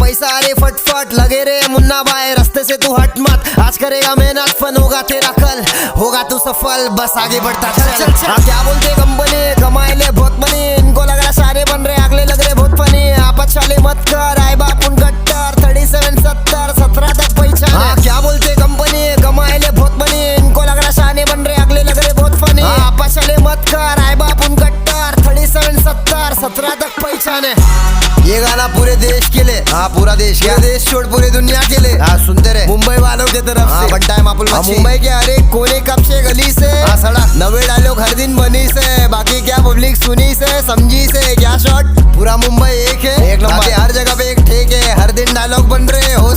पैसा अरे फटफट लगे रे मुन्ना भाई, रास्ते से तू हट मत, आज करेगा मेहनत फन होगा तेरा कल, होगा तू सफल, बस आगे बढ़ता चल। हाँ क्या बोलते कंपनी, कमाए ले बहुत मनी, इनको लग रहा सारे बन रहे, अगले लग रहे बहुत फनी, आप चाले मत कर, आए बाप उन गट्टर 37 70 17 तक पहचान। हाँ क्या बोलते कंपनी, कमाए ले बहुत मनी, इनको लग रहा शाने बन रहे, अगले लग रहे बहुत फनी, आप चाले मत कर, आए बाप उन गट्टर 37 70 17 तक पहचान है। ये गाना पूरे देश के लिए, हाँ पूरा देश, क्या देश छोड़ पूरे दुनिया के लिए, हाँ सुनते रहे मुंबई वालों की तरफ से, बनता है मापुल मच्छी, मुंबई के हर एक कोने कब से गली से, हाँ सड़ा 90 डायलॉग हर दिन बनी से, बाकी क्या पब्लिक सुनी से समझी से, क्या शॉट पूरा मुंबई एक है, एक नंबर हर जगह पे एक ठेक है, हर दिन डायलॉग बन रहे हो